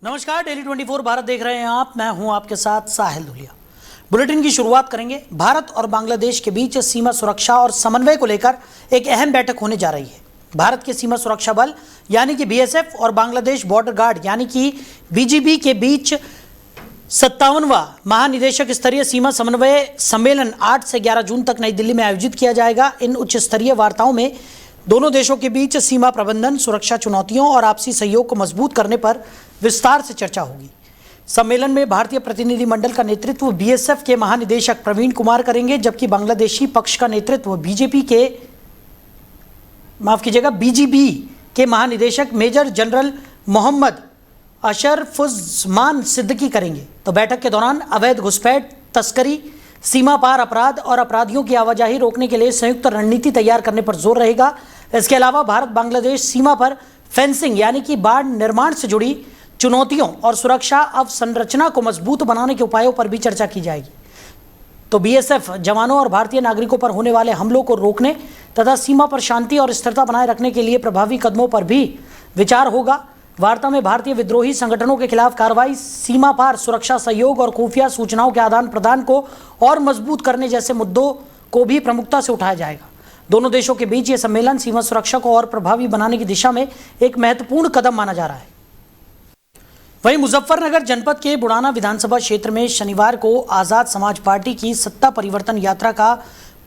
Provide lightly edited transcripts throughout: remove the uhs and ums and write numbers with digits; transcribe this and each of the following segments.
नमस्कार, डेली 24 भारत देख रहे हैं आप। मैं हूं आपके साथ साहिल धुलिया। बुलेटिन की शुरुआत करेंगे। भारत और बांग्लादेश के बीच सीमा सुरक्षा और समन्वय को लेकर एक अहम बैठक होने जा रही है। भारत के सीमा सुरक्षा बल यानी कि बीएसएफ और बांग्लादेश बॉर्डर गार्ड यानी कि बीजीबी के बीच 57वां महानिदेशक स्तरीय सीमा समन्वय सम्मेलन 8 से 11 जून तक नई दिल्ली में आयोजित किया जाएगा। इन उच्च स्तरीय वार्ताओं में दोनों देशों के बीच सीमा प्रबंधन, सुरक्षा चुनौतियों और आपसी सहयोग को मजबूत करने पर विस्तार से चर्चा होगी। सम्मेलन में भारतीय प्रतिनिधिमंडल का नेतृत्व बीएसएफ के महानिदेशक प्रवीण कुमार करेंगे, जबकि बांग्लादेशी पक्ष का नेतृत्व बीजीबी के महानिदेशक मेजर जनरल मोहम्मद अशरफुज्जमान सिद्दीकी करेंगे। तो बैठक के दौरान अवैध घुसपैठ, तस्करी, सीमा पार अपराध और अपराधियों की आवाजाही रोकने के लिए संयुक्त रणनीति तैयार करने पर जोर रहेगा। इसके अलावा भारत बांग्लादेश सीमा पर फेंसिंग यानी कि बाढ़ निर्माण से जुड़ी चुनौतियों और सुरक्षा अवसंरचना को मजबूत बनाने के उपायों पर भी चर्चा की जाएगी। तो बीएसएफ जवानों और भारतीय नागरिकों पर होने वाले हमलों को रोकने तथा सीमा पर शांति और स्थिरता बनाए रखने के लिए प्रभावी कदमों पर भी विचार होगा। वार्ता में भारतीय विद्रोही संगठनों के खिलाफ कार्रवाई, सीमा पार सुरक्षा सहयोग और खुफिया सूचनाओं के आदान प्रदान को और मजबूत करने जैसे मुद्दों को भी प्रमुखता से उठाया जाएगा। दोनों देशों के बीच ये सम्मेलन सीमा सुरक्षा को और प्रभावी बनाने की दिशा में एक महत्वपूर्ण कदम माना जा रहा है। वहीं मुजफ्फरनगर जनपद के बुढ़ाना विधानसभा क्षेत्र में शनिवार को आजाद समाज पार्टी की सत्ता परिवर्तन यात्रा का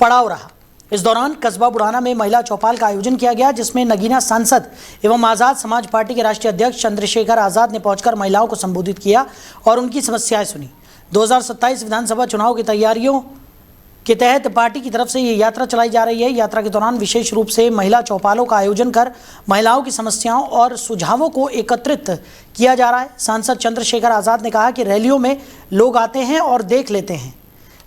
पड़ाव रहा। इस दौरान कस्बा बुढ़ाना में महिला चौपाल का आयोजन किया गया, जिसमें नगीना सांसद एवं आजाद समाज पार्टी के राष्ट्रीय अध्यक्ष चंद्रशेखर आजाद ने पहुंचकर महिलाओं को संबोधित किया और उनकी समस्याएं सुनी। 2027 विधानसभा चुनाव की तैयारियों के तहत पार्टी की तरफ से ये यात्रा चलाई जा रही है। यात्रा के दौरान विशेष रूप से महिला चौपालों का आयोजन कर महिलाओं की समस्याओं और सुझावों को एकत्रित किया जा रहा है। सांसद चंद्रशेखर आजाद ने कहा कि रैलियों में लोग आते हैं और देख लेते हैं,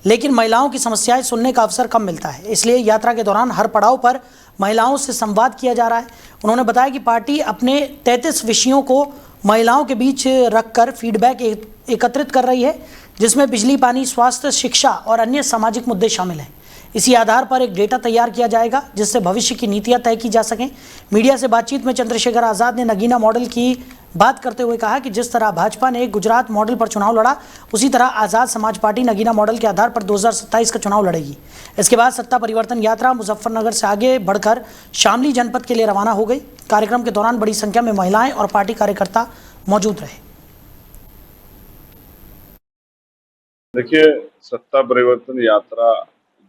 लेकिन महिलाओं की समस्याएं सुनने का अवसर कम मिलता है, इसलिए यात्रा के दौरान हर पड़ाव पर महिलाओं से संवाद किया जा रहा है। उन्होंने बताया कि पार्टी अपने 33 विषयों को महिलाओं के बीच रखकर फीडबैक एकत्रित कर रही है, जिसमें बिजली, पानी, स्वास्थ्य, शिक्षा और अन्य सामाजिक मुद्दे शामिल हैं। इसी आधार पर एक डेटा तैयार किया जाएगा, जिससे भविष्य की नीतियां तय की जा सकें। मीडिया से बातचीत में चंद्रशेखर आजाद ने नगीना मॉडल की बात करते हुए कहा कि जिस तरह भाजपा ने गुजरात मॉडल पर चुनाव लड़ा, उसी तरह आजाद समाज पार्टी नगीना मॉडल के आधार पर 2027 का चुनाव लड़ेगी। इसके बाद सत्ता परिवर्तन यात्रा मुजफ्फरनगर से आगे बढ़कर शामली जनपद के लिए रवाना हो गई। कार्यक्रम के दौरान बड़ी संख्या में महिलाएं और पार्टी कार्यकर्ता मौजूद रहे। देखिए, सत्ता परिवर्तन यात्रा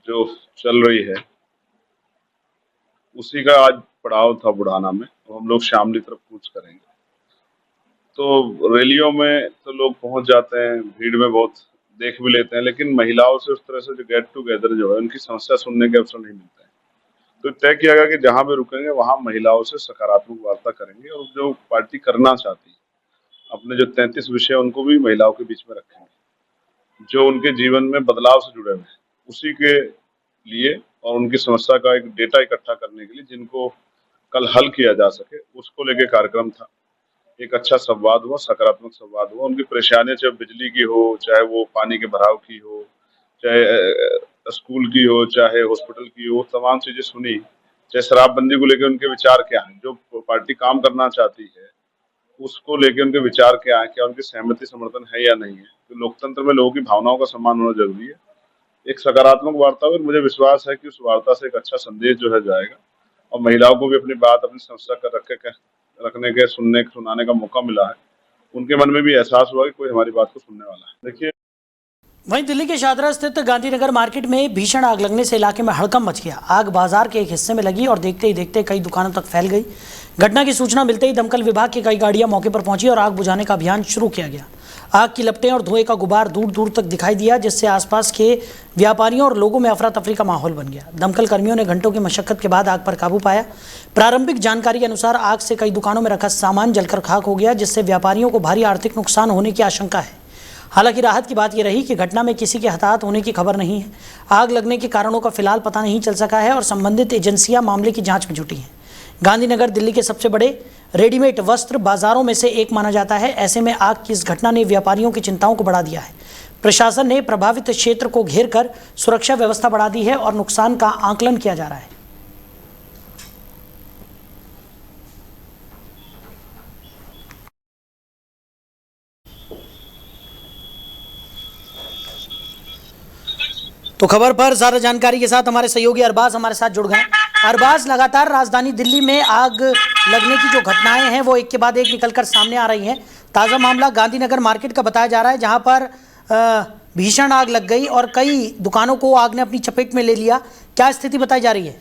जो चल रही है उसी का आज पड़ाव था बुढ़ाना में। तो हम लोग शामली तरफ कूच करेंगे। तो रैलियों में तो लोग पहुंच जाते हैं, भीड़ में बहुत देख भी लेते हैं, लेकिन महिलाओं से उस तरह से जो गेट टुगेदर जो है, उनकी समस्या सुनने के अवसर नहीं मिलते हैं। तो तय किया गया कि जहां भी रुकेंगे वहां महिलाओं से सकारात्मक वार्ता करेंगे और जो पार्टी करना चाहती है, अपने जो 33 विषय उनको भी महिलाओं के बीच में रखेंगे, जो उनके जीवन में बदलाव से जुड़े हुए हैं उसी के लिए, और उनकी समस्या का एक डेटा इकट्ठा करने के लिए जिनको कल हल किया जा सके, उसको लेके कार्यक्रम था। एक अच्छा संवाद हुआ, सकारात्मक संवाद हुआ। उनकी परेशानियां चाहे बिजली की हो, चाहे वो पानी के भराव की हो, चाहे स्कूल की हो, चाहे हॉस्पिटल की हो, तमाम चीजें सुनी। चाहे शराबबंदी को लेकर उनके विचार क्या हैं, जो पार्टी काम करना चाहती है उसको लेके उनके विचार क्या है, क्या उनकी सहमति समर्थन है या नहीं है। तो लोकतंत्र में लोगों की भावनाओं का सम्मान होना जरूरी है। एक सकारात्मक वार्ता और मुझे विश्वास है कि उस वार्ता से एक अच्छा संदेश जो है जाएगा और महिलाओं को भी अपनी बात, अपनी समस्या कर रखने के, सुनाने का मौका मिला है। उनके मन में भी एहसास हुआ कि कोई हमारी बात को सुनने वाला है। देखिए, वहीं दिल्ली के शादरा स्थित गांधीनगर मार्केट में भीषण आग लगने से इलाके में हड़कंप मच गया। आग बाजार के एक हिस्से में लगी और देखते ही देखते कई दुकानों तक फैल गई। घटना की सूचना मिलते ही दमकल विभाग की कई गाड़ियां मौके पर पहुंची और आग बुझाने का अभियान शुरू किया गया। आग की लपटें और धुएं का गुबार दूर दूर तक दिखाई दिया, जिससे आसपास के व्यापारियों और लोगों में अफरा तफरी का माहौल बन गया। दमकल कर्मियों ने घंटों की मशक्कत के बाद आग पर काबू पाया। प्रारंभिक जानकारी के अनुसार आग से कई दुकानों में रखा सामान जलकर खाक हो गया, जिससे व्यापारियों को भारी आर्थिक नुकसान होने की आशंका है। हालांकि राहत की बात यह रही कि घटना में किसी के हताहत होने की खबर नहीं है। आग लगने के कारणों का फिलहाल पता नहीं चल सका है और संबंधित एजेंसियां मामले की जांच में जुटी हैं। गांधीनगर दिल्ली के सबसे बड़े रेडीमेड वस्त्र बाजारों में से एक माना जाता है। ऐसे में आग की इस घटना ने व्यापारियों की चिंताओं को बढ़ा दिया है। प्रशासन ने प्रभावित क्षेत्र को घेर कर सुरक्षा व्यवस्था बढ़ा दी है और नुकसान का आकलन किया जा रहा है। तो खबर पर ज्यादा जानकारी के साथ हमारे सहयोगी अरबाज हमारे साथ जुड़ गए। अरबाज, लगातार राजधानी दिल्ली में आग लगने की जो घटनाएं हैं वो एक के बाद एक निकलकर सामने आ रही हैं। ताज़ा मामला गांधीनगर मार्केट का बताया जा रहा है, जहां पर भीषण आग लग गई और कई दुकानों को आग ने अपनी चपेट में ले लिया। क्या स्थिति बताई जा रही है?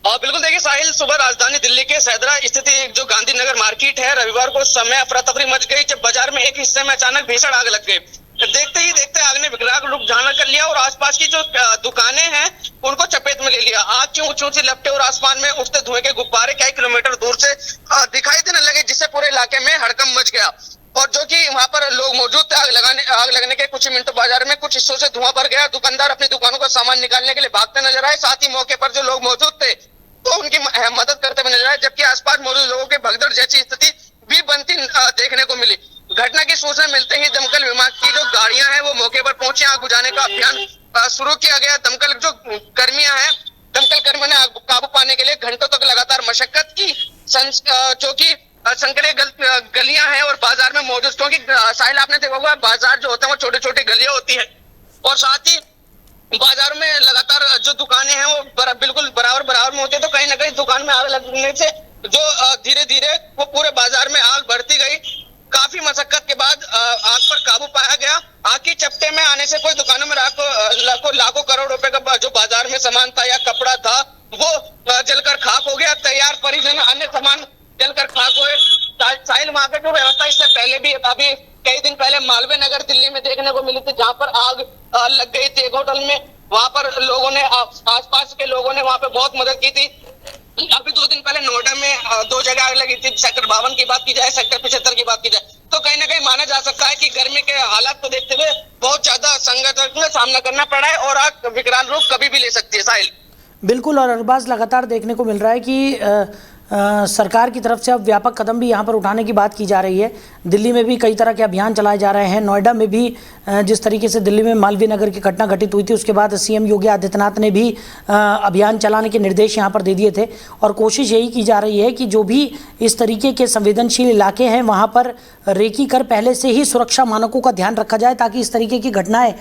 बिल्कुल, देखिए साहिल, सुबह राजधानी दिल्ली के सैदरा स्थित जो गांधीनगर मार्केट है, रविवार को समय अफरा तफरी मच गई जब बाजार में एक हिस्से में अचानक भीषण आग लग गई। देखते ही देखते आग ने विकराल रूप धारण कर लिया और आसपास की जो दुकानें हैं उनको चपेट में ले लिया। आग की ऊंची ऊंची लपटें और आसमान में उठते धुएं के गुब्बारे कई किलोमीटर दूर से दिखाई देने लगे, जिससे पूरे इलाके में हड़कंप मच गया। और जो कि वहां पर लोग मौजूद थे, आग लगने के कुछ मिनटों बाजार में कुछ हिस्सों से धुआं भर गया। दुकानदार अपनी दुकानों का सामान निकालने के लिए भागते नजर आए। साथ ही मौके पर जो लोग मौजूद थे तो उनकी मदद करते हुए नजर आए, जबकि आसपास मौजूद लोगों के भगदड़ जैसी स्थिति भी बनती देखने को मिली। घटना की सूचना मिलते ही दमकल विभाग की जो गाड़ियां हैं वो मौके पर पहुंची। आग बुझाने का अभियान शुरू किया गया। दमकल जो कर्मियां हैं, दमकल कर्मियों ने आग काबू पाने के लिए घंटों तक लगातार मशक्कत की, जो कि संकरे गलियां हैं और बाजार में मौजूद, क्योंकि साहिल आपने देखा होगा बाजार जो होता है वो छोटी छोटी गलियां होती है और साथ ही बाजार में लगातार जो दुकानें हैं वो बिल्कुल बराबर में होती है। तो कहीं ना कहीं दुकान में आग लगने से जो धीरे धीरे वो पूरे बाजार में आग बढ़ती गई। काफी मशक्कत के बाद आग पर काबू पाया गया। आग की चपेट में आने से कोई दुकानों में लाखों करोड़ रुपए का जो बाजार में सामान था या कपड़ा था वो जलकर खाक हो गया। तैयार परिवहन अन्य सामान जलकर खाक हुए। साहिल, वहां की जो व्यवस्था इससे पहले भी अभी कई दिन पहले मालवीय नगर दिल्ली में देखने को मिली थी, जहां पर आग लग गई थी एक होटल में। वहां पर लोगों ने, आसपास के लोगों ने वहां पे बहुत मदद की थी। अभी 2 दिन पहले नोएडा में 2 जगह आग लगी थी। सेक्टर 52 की बात की जाए, सेक्टर 75 की बात की जाए, तो कहीं ना कहीं माना जा सकता है कि गर्मी के हालात को देखते हुए बहुत ज्यादा संघर्ष का सामना करना पड़ा है और आग विकराल रूप कभी भी ले सकती है। साहिल, बिल्कुल। और अरबाज, लगातार देखने को मिल रहा है कि सरकार की तरफ से अब व्यापक कदम भी यहाँ पर उठाने की बात की जा रही है। दिल्ली में भी कई तरह के अभियान चलाए जा रहे हैं। नोएडा में भी जिस तरीके से दिल्ली में मालवीय नगर की घटना घटित हुई थी, उसके बाद सीएम योगी आदित्यनाथ ने भी अभियान चलाने के निर्देश यहाँ पर दे दिए थे और कोशिश यही की जा रही है कि जो भी इस तरीके के संवेदनशील इलाके हैं वहाँ पर रेकी कर पहले से ही सुरक्षा मानकों का ध्यान रखा जाए, ताकि इस तरीके की घटनाएं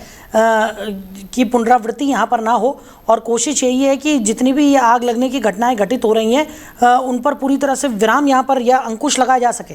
की पुनरावृत्ति यहाँ पर ना हो। और कोशिश यही है कि जितनी भी ये आग लगने की घटनाएं घटित हो रही हैं उन पर पूरी तरह से विराम यहाँ पर या अंकुश लगाया जा सके।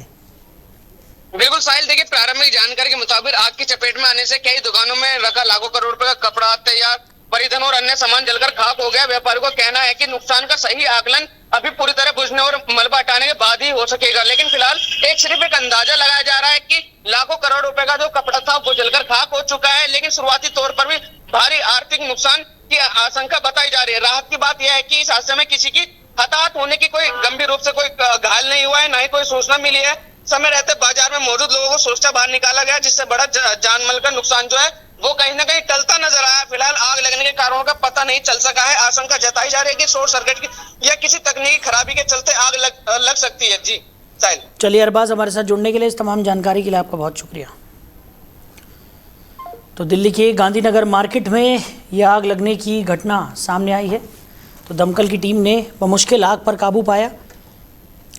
बिल्कुल साहिल, देखिए प्रारंभिक जानकारी के मुताबिक आग की चपेट में आने से कई दुकानों में रखा लाखों करोड़ रुपए का कपड़ा, तैयार परिधान और अन्य सामान जलकर खाक हो गया। व्यापारियों का कहना है कि नुकसान का सही आकलन अभी पूरी तरह बुझने और मलबा हटाने के बाद ही हो सकेगा, लेकिन फिलहाल सिर्फ एक अंदाजा लगाया जा रहा है कि लाखों करोड़ रुपए का जो कपड़ा था वो जलकर खाक हो चुका है। लेकिन शुरुआती तौर पर भी भारी आर्थिक नुकसान की आशंका बताई जा रही है। राहत की बात यह है कि इस हादसे में किसी की हताहत होने की कोई गंभीर रूप से कोई घायल नहीं हुआ है, ना ही कोई सूचना मिली है। समय रहते बाजार में मौजूद लोगों को सोचकर बाहर निकाला गया, जिससे बड़ा जानमाल का नुकसान जो है वो कहीं ना कहीं टलता नजर आया। फिलहाल आग लगने के कारणों का पता नहीं चल सका है। आशंका जताई जा रही है कि शॉर्ट सर्किट की या किसी तकनीकी खराबी के चलते आग लग सकती है। जी साहिल। चलिए अरबाज, हमारे साथ जुड़ने के लिए, इस तमाम जानकारी के लिए आपका बहुत शुक्रिया। तो दिल्ली के गांधीनगर मार्केट में यह आग लगने की घटना सामने आई है। तो दमकल की टीम ने बमुश्किल आग पर काबू पाया।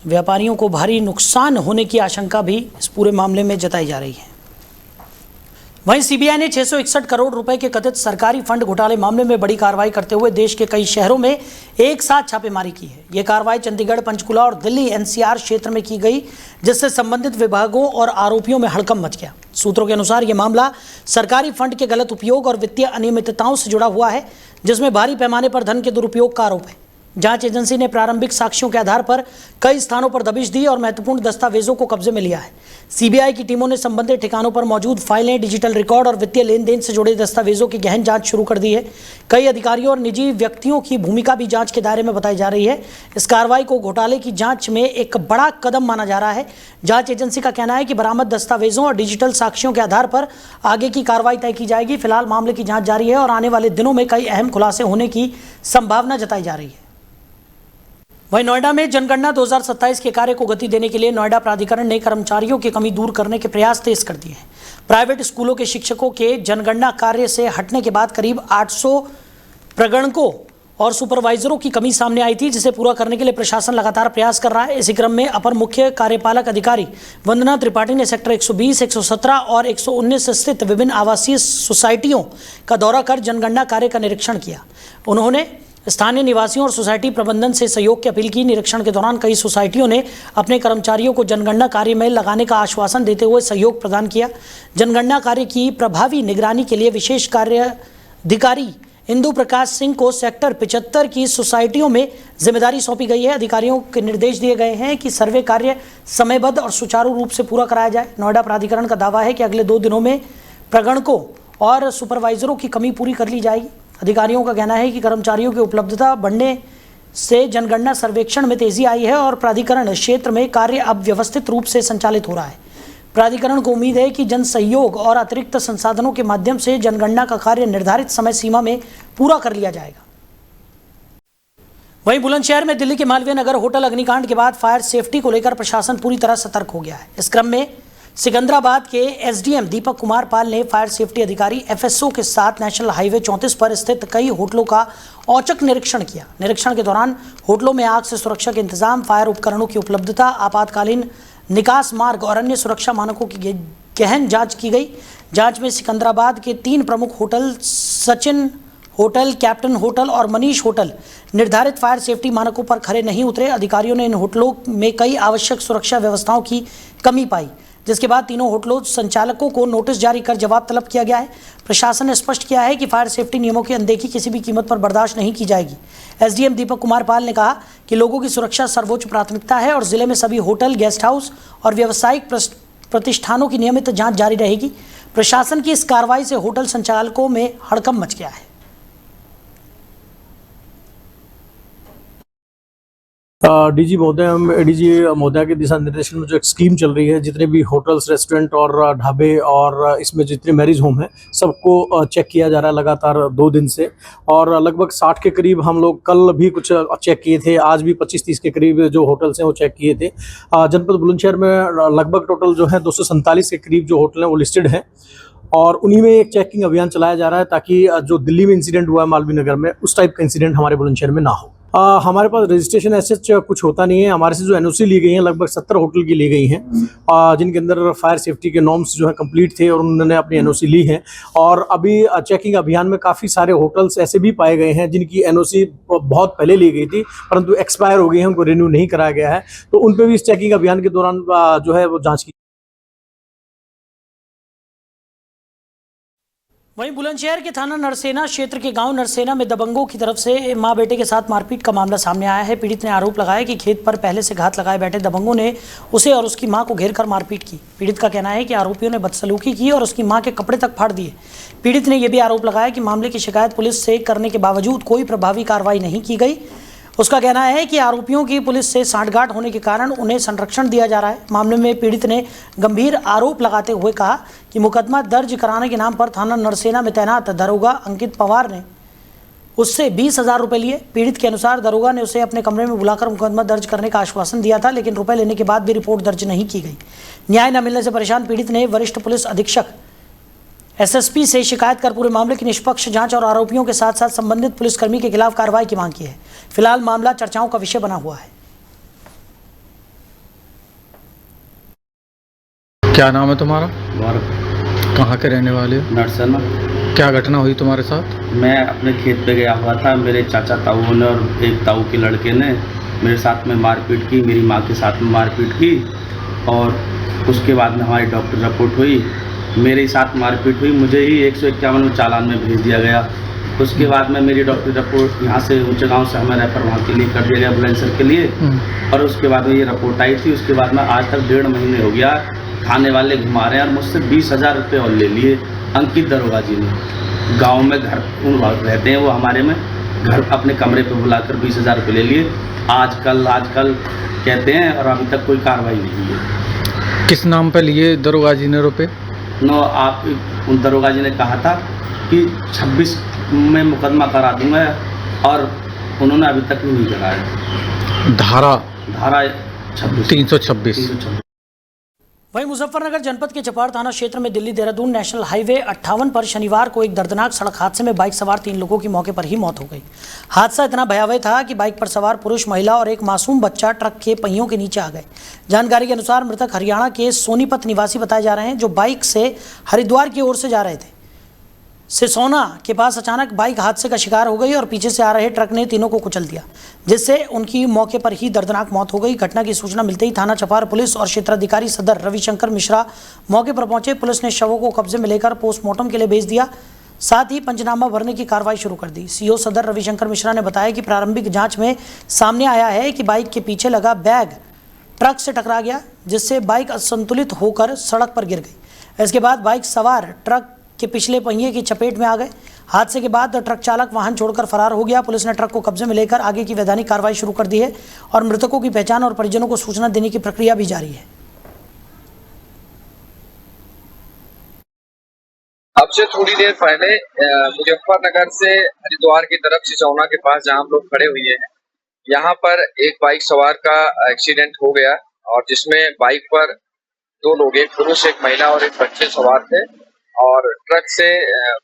व्यापारियों को भारी नुकसान होने की आशंका भी इस पूरे मामले में जताई जा रही है। वहीं सीबीआई ने 661 करोड़ रुपए के कथित सरकारी फंड घोटाले मामले में बड़ी कार्रवाई करते हुए देश के कई शहरों में एक साथ छापेमारी की है। यह कार्रवाई चंडीगढ़, पंचकुला और दिल्ली एनसीआर क्षेत्र में की गई, जिससे संबंधित विभागों और आरोपियों में हड़कंप मच गया। सूत्रों के अनुसार यह मामला सरकारी फंड के गलत उपयोग और वित्तीय अनियमितताओं से जुड़ा हुआ है, जिसमें भारी पैमाने पर धन के दुरुपयोग का आरोप है। जांच एजेंसी ने प्रारंभिक साक्ष्यों के आधार पर कई स्थानों पर दबिश दी और महत्वपूर्ण दस्तावेजों को कब्जे में लिया है। सीबीआई की टीमों ने संबंधित ठिकानों पर मौजूद फाइलें, डिजिटल रिकॉर्ड और वित्तीय लेन देन से जुड़े दस्तावेजों की गहन जांच शुरू कर दी है। कई अधिकारियों और निजी व्यक्तियों की भूमिका भी जांच के दायरे में बताई जा रही है। इस कार्रवाई को घोटाले की जांच में एक बड़ा कदम माना जा रहा है। जांच एजेंसी का कहना है कि बरामद दस्तावेजों और डिजिटल साक्ष्यों के आधार पर आगे की कार्रवाई तय की जाएगी। फिलहाल मामले की जांच जारी है और आने वाले दिनों में कई अहम खुलासे होने की संभावना जताई जा रही है। वहीं नोएडा में जनगणना 2027 के कार्य को गति देने के लिए नोएडा प्राधिकरण ने कर्मचारियों की कमी दूर करने के प्रयास तेज कर दिए हैं। प्राइवेट स्कूलों के शिक्षकों के जनगणना कार्य से हटने के बाद करीब 800 प्रगणकों और सुपरवाइजरों की कमी सामने आई थी, जिसे पूरा करने के लिए प्रशासन लगातार प्रयास कर रहा है। इसी क्रम में अपर मुख्य कार्यपालक अधिकारी वंदना त्रिपाठी ने सेक्टर 120, 117 और 119 स्थित विभिन्न आवासीय सोसाइटियों का दौरा कर जनगणना कार्य का निरीक्षण किया। उन्होंने स्थानीय निवासियों और सोसाइटी प्रबंधन से सहयोग की अपील की। निरीक्षण के दौरान कई सोसाइटियों ने अपने कर्मचारियों को जनगणना कार्य में लगाने का आश्वासन देते हुए सहयोग प्रदान किया। जनगणना कार्य की प्रभावी निगरानी के लिए विशेष कार्य अधिकारी इंदु प्रकाश सिंह को सेक्टर 75 की सोसाइटियों में जिम्मेदारी सौंपी गई है। अधिकारियों के निर्देश दिए गए हैं कि सर्वे कार्य समयबद्ध और सुचारू रूप से पूरा कराया जाए। नोएडा प्राधिकरण का दावा है कि अगले 2 दिनों में प्रगणकों और सुपरवाइजरों की कमी पूरी कर ली जाएगी। अधिकारियों का कहना है कि कर्मचारियों की उपलब्धता बढ़ने से जनगणना सर्वेक्षण में तेजी आई है और प्राधिकरण क्षेत्र में कार्य अब व्यवस्थित रूप से संचालित हो रहा है। प्राधिकरण को उम्मीद है कि जन सहयोग और अतिरिक्त संसाधनों के माध्यम से जनगणना का कार्य निर्धारित समय सीमा में पूरा कर लिया जाएगा। वहीं बुलंदशहर में दिल्ली के मालवीय नगर होटल अग्निकांड के बाद फायर सेफ्टी को लेकर प्रशासन पूरी तरह सतर्क हो गया है। इस क्रम में सिकंदराबाद के एसडीएम दीपक कुमार पाल ने फायर सेफ्टी अधिकारी एफएसओ के साथ नेशनल हाईवे 34 पर स्थित कई होटलों का औचक निरीक्षण किया। निरीक्षण के दौरान होटलों में आग से सुरक्षा के इंतजाम, फायर उपकरणों की उपलब्धता, आपातकालीन निकास मार्ग और अन्य सुरक्षा मानकों की गहन जांच की गई। जांच में सिकंदराबाद के 3 प्रमुख hotel Sachin hotel, captain hotel और मनीष होटल निर्धारित फायर सेफ्टी मानकों पर खरे नहीं उतरे। अधिकारियों ने इन होटलों में कई आवश्यक सुरक्षा व्यवस्थाओं की कमी पाई, जिसके बाद तीनों होटलों संचालकों को नोटिस जारी कर जवाब तलब किया गया है। प्रशासन ने स्पष्ट किया है कि फायर सेफ्टी नियमों की अनदेखी किसी भी कीमत पर बर्दाश्त नहीं की जाएगी। एसडीएम दीपक कुमार पाल ने कहा कि लोगों की सुरक्षा सर्वोच्च प्राथमिकता है और जिले में सभी होटल, गेस्ट हाउस और व्यावसायिक प्रतिष्ठानों की नियमित जांच जारी रहेगी। प्रशासन की इस कार्रवाई से होटल संचालकों में हड़कंप मच गया है। डीजी महोदया के दिशा निर्देशन में जो एक स्कीम चल रही है, जितने भी होटल्स, रेस्टोरेंट और ढाबे और इसमें जितने मैरिज होम हैं, सबको चेक किया जा रहा है लगातार 2 दिन से। और लगभग 60 के करीब हम लोग कल भी कुछ चेक किए थे, आज भी 25-30 के करीब जो होटल्स हैं वो चेक किए थे। जनपद बुलंदशहर में लगभग टोटल जो है 247 के करीब जो होटल हैं वो लिस्टेड हैं और उन्हीं में एक चेकिंग अभियान चलाया जा रहा है ताकि जो दिल्ली में इंसिडेंट हुआ है मालवीय नगर में, उस टाइप का इंसिडेंट हमारे बुलंदशहर में ना हो। हमारे पास रजिस्ट्रेशन ऐसे कुछ होता नहीं है। हमारे से जो एनओसी ली गई हैं लगभग 70 होटल की ली गई हैं, जिनके अंदर फायर सेफ्टी के नॉर्म्स जो है कंप्लीट थे और उन्होंने अपनी एनओसी ली है। और अभी चेकिंग अभियान में काफ़ी सारे होटल्स ऐसे भी पाए गए हैं जिनकी एनओसी बहुत पहले ली गई थी परंतु एक्सपायर हो गई है, उनको रिन्यू नहीं कराया गया है, तो उन पर भी इस चेकिंग अभियान के दौरान जो है वो जाँच की। वहीं बुलंदशहर के थाना नरसेना क्षेत्र के गांव नरसेना में दबंगों की तरफ से मां बेटे के साथ मारपीट का मामला सामने आया है। पीड़ित ने आरोप लगाया कि खेत पर पहले से घात लगाए बैठे दबंगों ने उसे और उसकी मां को घेरकर मारपीट की। पीड़ित का कहना है कि आरोपियों ने बदसलूकी की और उसकी मां के कपड़े तक फाड़ दिए। पीड़ित ने यह भी आरोप लगाया कि मामले की शिकायत पुलिस से करने के बावजूद कोई प्रभावी कार्रवाई नहीं की गई। उसका कहना है कि आरोपियों की पुलिस से सांठगांठ होने के कारण उन्हें संरक्षण दिया जा रहा है। मामले में पीड़ित ने गंभीर आरोप लगाते हुए कहा कि मुकदमा दर्ज कराने के नाम पर थाना नरसेना में तैनात दरोगा अंकित पवार ने उससे 20,000 रुपये लिए। पीड़ित के अनुसार दरोगा ने उसे अपने कमरे में बुलाकर मुकदमा दर्ज करने का आश्वासन दिया था, लेकिन रुपए लेने के बाद भी रिपोर्ट दर्ज नहीं की गई। न्याय न मिलने से परेशान पीड़ित ने वरिष्ठ पुलिस अधीक्षक एसएसपी से शिकायत कर पूरे मामले की निष्पक्ष जांच और आरोपियों के साथ साथ संबंधित पुलिसकर्मी के खिलाफ कार्रवाई की मांग की है। फिलहाल मामला चर्चाओं का विषय बना हुआ है। क्या नाम है तुम्हारा? गौरव। कहाँ के रहने वाले हो? नरसना। क्या घटना हुई तुम्हारे साथ? मैं अपने खेत पे गया हुआ था। मेरे चाचा ताऊ ने और एक ताऊ के लड़के ने मेरे साथ में मारपीट की, मेरी माँ के साथ में मारपीट की और उसके बाद में हमारी डॉक्टर रिपोर्ट हुई, मेरे साथ मारपीट हुई, मुझे ही 151 में चालान में भेज दिया गया। उसके बाद में मेरी डॉक्टर रिपोर्ट यहाँ से ऊंचे गाँव से हमें रेफर वहाँ के लिए कर दिया गया बुलंदशहर के लिए और उसके बाद में ये रिपोर्ट आई थी। उसके बाद में आज तक 1.5 महीने हो गया, थाने वाले घुमा रहे हैं और मुझसे 20,000 रुपये और ले लिए अंकित दरोगा जी ने। गाँव में घर रहते हैं वो, हमारे में घर अपने कमरे पर बुलाकर 20,000 रुपये ले लिए। आजकल कहते हैं और अभी तक कोई कार्रवाई नहीं है। किस नाम पे लिए दरोगा जी ने रुपये? आप उन दरोगा जी ने कहा था कि 26 में मुकदमा करा दूंगा और उन्होंने अभी तक नहीं कराया। धारा 326। वहीं मुजफ्फरनगर जनपद के चपार थाना क्षेत्र में दिल्ली देहरादून नेशनल हाईवे 58 पर शनिवार को एक दर्दनाक सड़क हादसे में बाइक सवार 3 लोगों की मौके पर ही मौत हो गई। हादसा इतना भयावह था कि बाइक पर सवार पुरुष, महिला और एक मासूम बच्चा ट्रक के पहियों के नीचे आ गए। जानकारी के अनुसार मृतक हरियाणा के सोनीपत निवासी बताए जा रहे हैं, जो बाइक से हरिद्वार की ओर से जा रहे थे। सिसोना के पास अचानक बाइक हादसे का शिकार हो गई और पीछे से आ रहे ट्रक ने तीनों को कुचल दिया, जिससे उनकी मौके पर ही दर्दनाक मौत हो गई। घटना की सूचना मिलते ही थाना चपार पुलिस और क्षेत्राधिकारी सदर रविशंकर मिश्रा मौके पर पहुंचे। पुलिस ने शवों को कब्जे में लेकर पोस्टमार्टम के लिए भेज दिया, साथ ही पंचनामा भरने की कार्रवाई शुरू कर दी। सीओ सदर रविशंकर मिश्रा ने बताया कि प्रारंभिक जाँच में सामने आया है कि बाइक के पीछे लगा बैग ट्रक से टकरा गया, जिससे बाइक असंतुलित होकर सड़क पर गिर गई। इसके बाद बाइक सवार ट्रक के पिछले पहिए की चपेट में आ गए। हादसे के बाद ट्रक चालक वाहन छोड़कर फरार हो गया। पुलिस ने ट्रक को कब्जे में लेकर आगे की वैधानिक कार्रवाई शुरू कर दी है और मृतकों की पहचान और परिजनों को सूचना देने की प्रक्रिया भी जारी है। अब से थोड़ी देर पहले मुजफ्फरनगर से हरिद्वार की तरफ सिसोना के पास जहां हम लोग खड़े हुए हैं, यहाँ पर एक बाइक सवार का एक्सीडेंट हो गया और जिसमें बाइक पर 2 लोग, एक पुरुष, एक महिला और एक बच्चे सवार थे और ट्रक से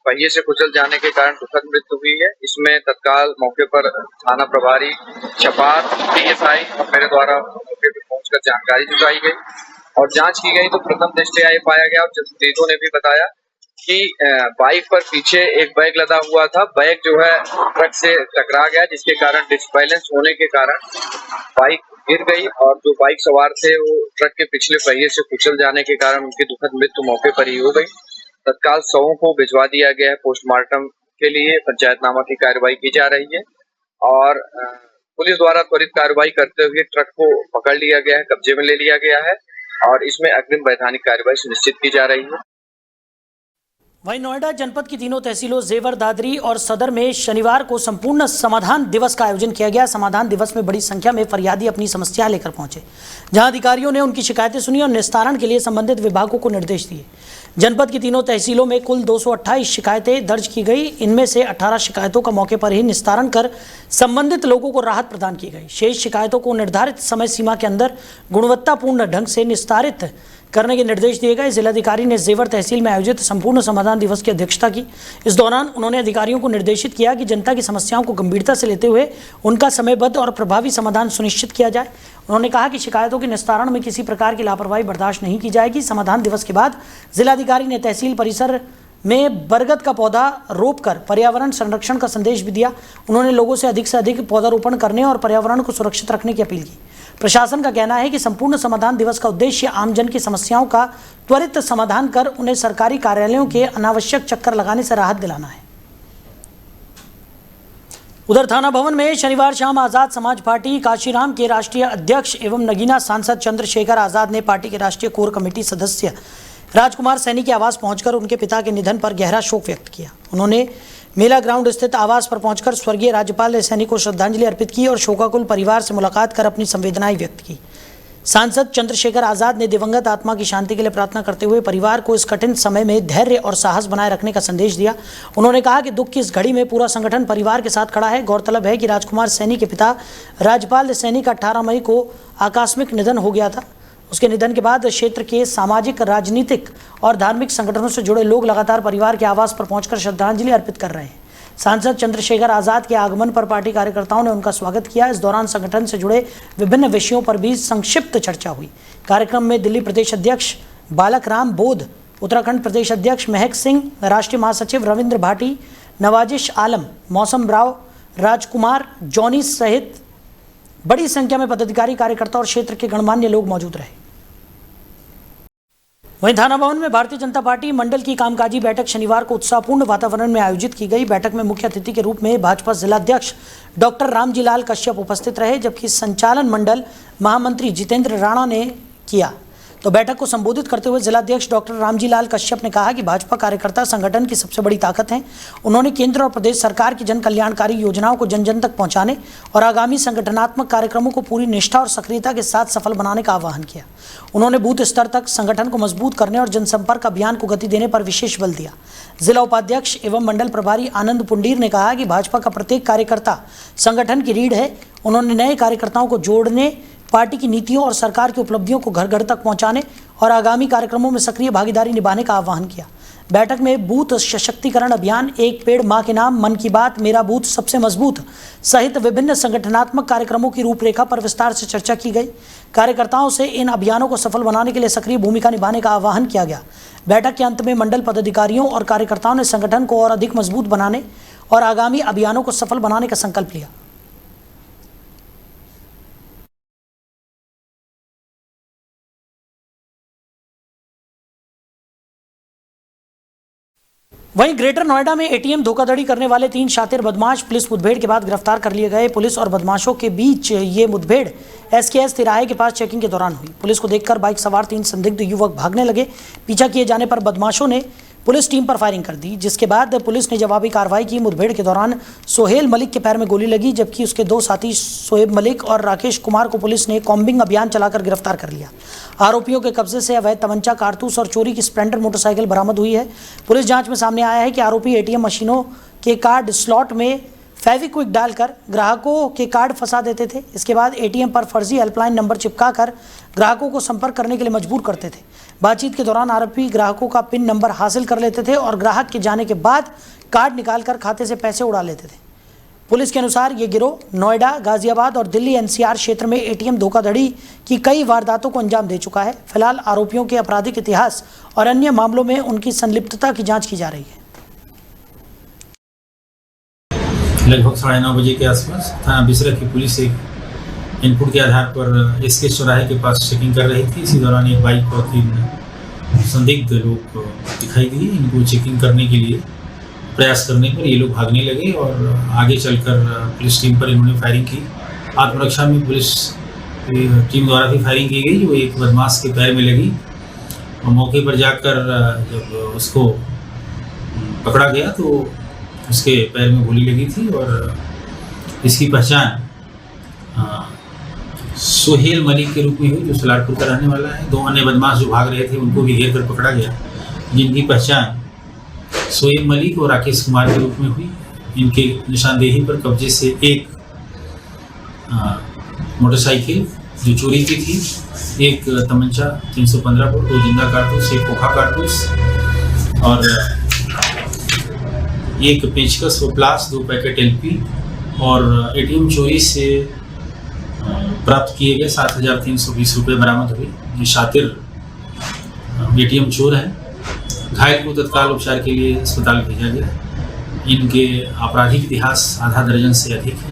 पहिए से कुचल जाने के कारण दुखद मृत्यु हुई है। इसमें तत्काल मौके पर थाना प्रभारी चपार, पीएसआई और मेरे द्वारा मौके पर पहुंचकर जानकारी जुटाई गई और जांच की गई तो प्रथम दृष्टया ये पाया गया और जस्टिसों ने भी बताया कि बाइक पर पीछे एक बैग लदा हुआ था। बैग जो है ट्रक से टकरा गया, जिसके कारण डिसबैलेंस होने के कारण बाइक गिर गई और जो बाइक सवार थे वो ट्रक के पिछले पहिए से कुचल जाने के कारण उनकी दुखद मृत्यु मौके पर ही हो गई। तत्काल शवों को भिजवा दिया गया है पोस्टमार्टम के लिए। पंचायतनामा की कार्रवाई की जा रही है और पुलिस द्वारा त्वरित कार्रवाई करते हुए ट्रक को पकड़ लिया गया है, कब्जे में ले लिया गया है और इसमें अग्रिम वैधानिक कार्रवाई सुनिश्चित की जा रही है। वहीं नोएडा जनपद की तीनों तहसीलों जेवर, दादरी और सदर में शनिवार को संपूर्ण समाधान दिवस का आयोजन किया गया। समाधान दिवस में बड़ी संख्या में फरियादी अपनी समस्याएं लेकर पहुंचे, जहां अधिकारियों ने उनकी शिकायतें सुनी और निस्तारण के लिए संबंधित विभागों को निर्देश दिए। जनपद की तीनों तहसीलों में कुल 228 शिकायतें दर्ज की गई। इनमें से 18 शिकायतों का मौके पर ही निस्तारण कर संबंधित लोगों को राहत प्रदान की गई। शेष शिकायतों को निर्धारित समय सीमा के अंदर गुणवत्तापूर्ण ढंग से निस्तारित करने के निर्देश दिए गए। जिलाधिकारी ने जेवर तहसील में आयोजित संपूर्ण समाधान दिवस की अध्यक्षता की। इस दौरान उन्होंने अधिकारियों को निर्देशित किया कि जनता की समस्याओं को गंभीरता से लेते हुए उनका समयबद्ध और प्रभावी समाधान सुनिश्चित किया जाए। उन्होंने कहा कि शिकायतों के निस्तारण में किसी प्रकार की लापरवाही बर्दाश्त नहीं की जाएगी। समाधान दिवस के बाद जिलाधिकारी ने तहसील परिसर में बरगद का पौधा रोपकर पर्यावरण संरक्षण का संदेश भी दिया। उन्होंने लोगों से अधिक पौधारोपण करने और पर्यावरण को सुरक्षित रखने की अपील की। प्रशासन का कहना है कि संपूर्ण समाधान दिवस का उद्देश्य आमजन की समस्याओं का त्वरित समाधान कर उन्हें सरकारी कार्यालयों के अनावश्यक चक्कर लगाने से राहत दिलाना है। उधर थाना भवन में शनिवार शाम आजाद समाज पार्टी काशीराम के राष्ट्रीय अध्यक्ष एवं नगीना सांसद चंद्रशेखर आजाद ने पार्टी के राष्ट्रीय कोर कमेटी सदस्य राजकुमार सैनी के आवास पहुंचकर उनके पिता के निधन पर गहरा शोक व्यक्त किया। उन्होंने मेला ग्राउंड स्थित आवास पर पहुंचकर स्वर्गीय राज्यपाल सैनी को श्रद्धांजलि अर्पित की और शोकाकुल परिवार से मुलाकात कर अपनी संवेदनाएं व्यक्त की। सांसद चंद्रशेखर आजाद ने दिवंगत आत्मा की शांति के लिए प्रार्थना करते हुए परिवार को इस कठिन समय में धैर्य और साहस बनाए रखने का संदेश दिया। उन्होंने कहा कि दुख की इस घड़ी में पूरा संगठन परिवार के साथ खड़ा है। गौरतलब है कि राजकुमार सैनी के पिता राज्यपाल सैनी का 18 मई को आकस्मिक निधन हो गया था। उसके निधन के बाद क्षेत्र के सामाजिक, राजनीतिक और धार्मिक संगठनों से जुड़े लोग लगातार परिवार के आवास पर पहुंचकर श्रद्धांजलि अर्पित कर रहे हैं। सांसद चंद्रशेखर आजाद के आगमन पर पार्टी कार्यकर्ताओं ने उनका स्वागत किया। इस दौरान संगठन से जुड़े विभिन्न विषयों पर भी संक्षिप्त चर्चा हुई। कार्यक्रम में दिल्ली प्रदेश अध्यक्ष बालक राम बोध, उत्तराखंड प्रदेश अध्यक्ष महक सिंह, राष्ट्रीय महासचिव रविंद्र भाटी, नवाजिश आलम, मौसम राव, राजकुमार जॉनी सहित बड़ी संख्या में पदाधिकारी, कार्यकर्ता और क्षेत्र के गणमान्य लोग मौजूद रहे। वहीं थाना भवन में भारतीय जनता पार्टी मंडल की कामकाजी बैठक शनिवार को उत्साहपूर्ण वातावरण में आयोजित की गई। बैठक में मुख्य अतिथि के रूप में भाजपा जिलाध्यक्ष डॉक्टर रामजी लाल कश्यप उपस्थित रहे, जबकि संचालन मंडल महामंत्री जितेंद्र राणा ने किया। तो बैठक को संबोधित करते हुए जिलाध्यक्ष डॉक्टर रामजी लाल कश्यप ने कहा कि भाजपा कार्यकर्ता संगठन की सबसे बड़ी ताकत हैं। उन्होंने केंद्र और प्रदेश सरकार की जन कल्याणकारी योजनाओं को जन जन तक पहुंचाने और आगामी संगठनात्मक कार्यक्रमों को पूरी निष्ठा और सक्रियता के साथ सफल बनाने का आह्वान किया। उन्होंने बूथ स्तर तक संगठन को मजबूत करने और जनसंपर्क अभियान को गति देने पर विशेष बल दिया। जिला उपाध्यक्ष एवं मंडल प्रभारी आनंद पुंडीर ने कहा कि भाजपा का प्रत्येक कार्यकर्ता संगठन की रीढ़ है। उन्होंने नए कार्यकर्ताओं को जोड़ने, पार्टी की नीतियों और सरकार की उपलब्धियों को घर घर तक पहुंचाने और आगामी कार्यक्रमों में सक्रिय भागीदारी निभाने का आह्वान किया। बैठक में बूथ सशक्तिकरण अभियान, एक पेड़ मां के नाम, मन की बात, मेरा बूथ सबसे मजबूत सहित विभिन्न संगठनात्मक कार्यक्रमों की रूपरेखा पर विस्तार से चर्चा की गई। कार्यकर्ताओं से इन अभियानों को सफल बनाने के लिए सक्रिय भूमिका निभाने का आह्वान किया गया। बैठक के अंत में मंडल पदाधिकारियों और कार्यकर्ताओं ने संगठन को और अधिक मजबूत बनाने और आगामी अभियानों को सफल बनाने का संकल्प लिया। वहीं ग्रेटर नोएडा में एटीएम धोखाधड़ी करने वाले 3 शातिर बदमाश पुलिस मुठभेड़ के बाद गिरफ्तार कर लिए गए। पुलिस और बदमाशों के बीच ये मुठभेड़ एसकेएस तिराहे के पास चेकिंग के दौरान हुई। पुलिस को देखकर बाइक सवार 3 संदिग्ध युवक भागने लगे। पीछा किए जाने पर बदमाशों ने पुलिस टीम पर फायरिंग कर दी, जिसके बाद पुलिस ने जवाबी कार्रवाई की। मुठभेड़ के दौरान सोहेल मलिक के पैर में गोली लगी, जबकि उसके 2 साथी शोएब मलिक और राकेश कुमार को पुलिस ने कॉम्बिंग अभियान चलाकर गिरफ्तार कर लिया। आरोपियों के कब्जे से अवैध तमंचा, कारतूस और चोरी की स्प्लेंडर मोटरसाइकिल बरामद हुई है। पुलिस जांच में सामने आया है कि आरोपी एटीएम मशीनों के कार्ड स्लॉट में फेविक्विक डालकर ग्राहकों के कार्ड फंसा देते थे। इसके बाद एटीएम पर फर्जी हेल्पलाइन नंबर चिपकाकर ग्राहकों को संपर्क करने के लिए मजबूर करते थे। बातचीत के दौरान आरोपी ग्राहकों का पिन नंबर हासिल कर लेते थे और ग्राहक के जाने के बाद कार्ड निकालकर खाते से पैसे उड़ा लेते थे। पुलिस के अनुसार ये गिरोह नोएडा, गाजियाबाद और दिल्ली एनसीआर क्षेत्र में एटीएम धोखाधड़ी की कई वारदातों को अंजाम दे चुका है। फिलहाल आरोपियों के आपराधिक इतिहास और अन्य मामलों में उनकी संलिप्तता की जाँच की जा रही है। लगभग 9:30 बजे के आसपास थाना बिसरा की पुलिस एक इनपुट के आधार पर एसके चौराहे के पास चेकिंग कर रही थी। इसी दौरान एक बाइक और 3 संदिग्ध लोग दिखाई दिए। इनको चेकिंग करने के लिए प्रयास करने पर ये लोग भागने लगे और आगे चलकर पुलिस टीम पर इन्होंने फायरिंग की। आत्मरक्षा में पुलिस टीम द्वारा भी फायरिंग की गई, जो एक बदमाश के पैर में लगी और मौके पर जाकर जब उसको पकड़ा गया तो उसके पैर में गोली लगी थी और इसकी पहचान सोहेल मलिक के रूप में हुई, जो सलारपुर का रहने वाला है। 2 अन्य बदमाश जो भाग रहे थे उनको भी घेर कर पकड़ा गया, जिनकी पहचान सोहेल मलिक और राकेश कुमार के रूप में हुई। इनके निशानदेही पर कब्जे से एक मोटरसाइकिल जो चोरी की थी, एक तमंचा 315 बोर, 2 जिंदा कारतूस, एक खोखा कारतूस और एक पेचकस व प्लास, 2 पैकेट एलपी और एटीएम चोरी से प्राप्त किए गए 7,320 रुपये बरामद हुए। ये शातिर एटीएम चोर हैं। घायल को तत्काल उपचार के लिए अस्पताल भेजा गया। इनके आपराधिक इतिहास आधा दर्जन से अधिक है।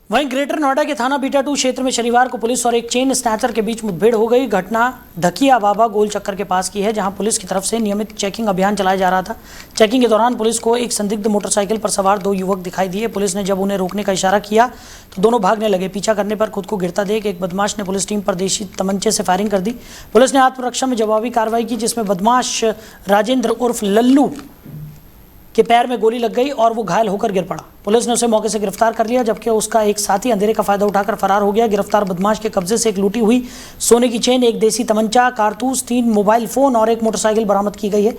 वहीं ग्रेटर नोएडा के थाना बीटा 2 क्षेत्र में शनिवार को पुलिस और एक चेन स्नैचर के बीच मुठभेड़ हो गई। घटना धकिया बाबा गोल चक्कर के पास की है, जहां पुलिस की तरफ से नियमित चेकिंग अभियान चलाया जा रहा था। चेकिंग के दौरान पुलिस को एक संदिग्ध मोटरसाइकिल पर सवार 2 युवक दिखाई दिए। पुलिस ने जब उन्हें रोकने का इशारा किया तो दोनों भागने लगे। पीछा करने पर खुद को गिरता देख एक बदमाश ने पुलिस टीम पर देशी तमंचे से फायरिंग कर दी। पुलिस ने आत्मरक्षा में जवाबी कार्रवाई की, जिसमें बदमाश राजेंद्र उर्फ लल्लू के पैर में गोली लग गई और वो घायल होकर गिर पड़ा। पुलिस ने उसे मौके से गिरफ्तार कर लिया, जबकि उसका एक साथी अंधेरे का फायदा उठाकर फरार हो गया। गिरफ्तार बदमाश के कब्जे से एक लूटी हुई सोने की चेन, एक देसी तमंचा, कारतूस, 3 मोबाइल फोन और एक मोटरसाइकिल बरामद की गई है।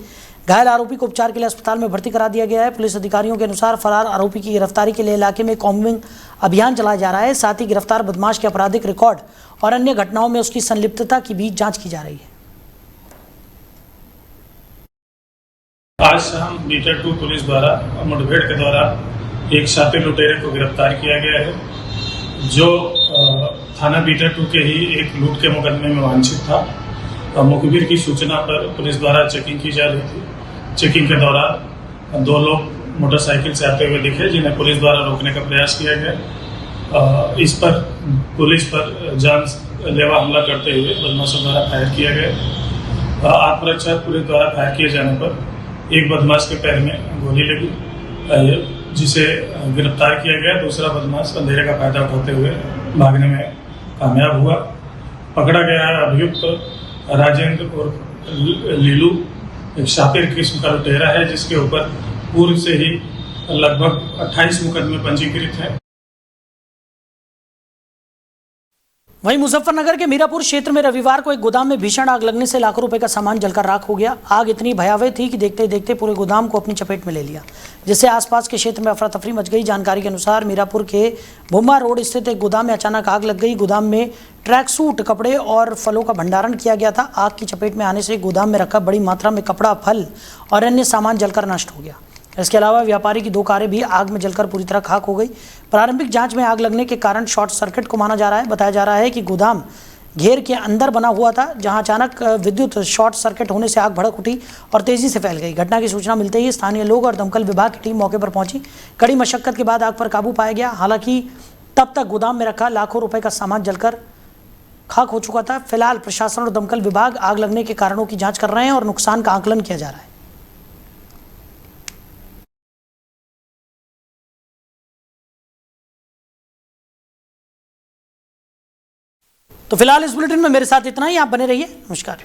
घायल आरोपी को उपचार के लिए अस्पताल में भर्ती करा दिया गया है। पुलिस अधिकारियों के अनुसार फरार आरोपी की गिरफ्तारी के लिए इलाके में कॉम्बिंग अभियान चलाया जा रहा है। साथ ही गिरफ्तार बदमाश के आपराधिक रिकॉर्ड और अन्य घटनाओं में उसकी संलिप्तता की भी जाँच की जा रही है। आज शाम बीटा 2 पुलिस द्वारा मुठभेड़ के दौरान एक शातिर लुटेरे को गिरफ्तार किया गया है, जो थाना बीटा 2 के ही एक लूट के मुकदमे में वांछित था। मुखबिर की सूचना पर पुलिस द्वारा चेकिंग की जा रही थी। चेकिंग के दौरान 2 लोग मोटरसाइकिल से आते हुए दिखे, जिन्हें पुलिस द्वारा रोकने का प्रयास किया गया। इस पर पुलिस पर जानलेवा हमला करते हुए बदमाशों द्वारा फायर किया गया। आत्मरक्षा पुलिस द्वारा फायर किए जाने पर एक बदमाश के पैर में गोली लगी, जिसे गिरफ्तार किया गया। दूसरा बदमाश अंधेरे का फायदा उठाते हुए भागने में कामयाब हुआ। पकड़ा गया अभियुक्त राजेंद्र और लीलू एक शातिर किस्म का लुटेरा है, जिसके ऊपर पूर्व से ही लगभग 28 मुकदमे पंजीकृत हैं। वहीं मुजफ्फरनगर के मीरापुर क्षेत्र में रविवार को एक गोदाम में भीषण आग लगने से लाखों रुपए का सामान जलकर राख हो गया। आग इतनी भयावह थी कि देखते ही देखते पूरे गोदाम को अपनी चपेट में ले लिया, जिससे आसपास के क्षेत्र में अफरा तफरी मच गई। जानकारी के अनुसार मीरापुर के भुम्मा रोड स्थित एक गोदाम में अचानक आग लग गई। गोदाम में ट्रैक सूट, कपड़े और फलों का भंडारण किया गया था। आग की चपेट में आने से गोदाम में रखा बड़ी मात्रा में कपड़ा, फल और अन्य सामान जलकर नष्ट हो गया। इसके अलावा व्यापारी की 2 कारें भी आग में जलकर पूरी तरह खाक हो गई। प्रारंभिक जांच में आग लगने के कारण शॉर्ट सर्किट को माना जा रहा है। बताया जा रहा है कि गोदाम घेर के अंदर बना हुआ था, जहां अचानक विद्युत शॉर्ट सर्किट होने से आग भड़क उठी और तेजी से फैल गई। घटना की सूचना मिलते ही स्थानीय लोग और दमकल विभाग की टीम मौके पर पहुंची। कड़ी मशक्कत के बाद आग पर काबू पाया गया। हालांकि तब तक गोदाम में रखा लाखों रुपए का सामान जलकर खाक हो चुका था। फिलहाल प्रशासन और दमकल विभाग आग लगने के कारणों की जाँच कर रहे हैं और नुकसान का आकलन किया जा रहा है। तो फिलहाल इस बुलेटिन में मेरे साथ इतना ही। आप बने रहिए। नमस्कार।